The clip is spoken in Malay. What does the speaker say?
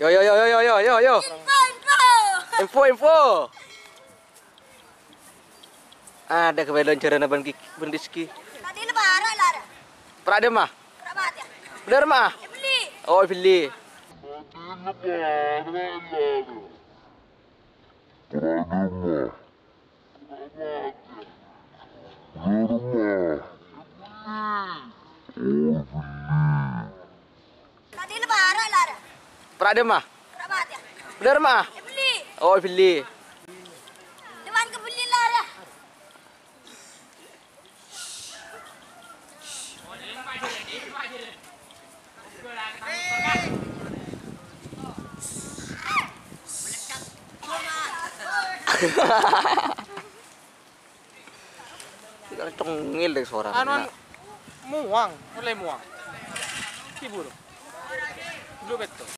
Yo yo yo yo yo yo yo yo. Info. Ada kebetulan cerana Bandiski. Tadi lebaran lah. Prada mah. Rabat ya. Bener mah. Beli. Oh, beli. Tadi lebaran lah. Prada mah. Rabat ya. Bener mah. Beli. Oh, beli. Dewan kebeli lah ya. Tengil deh suara. Anu muang, mulai muang. Kibur. Dulu betul.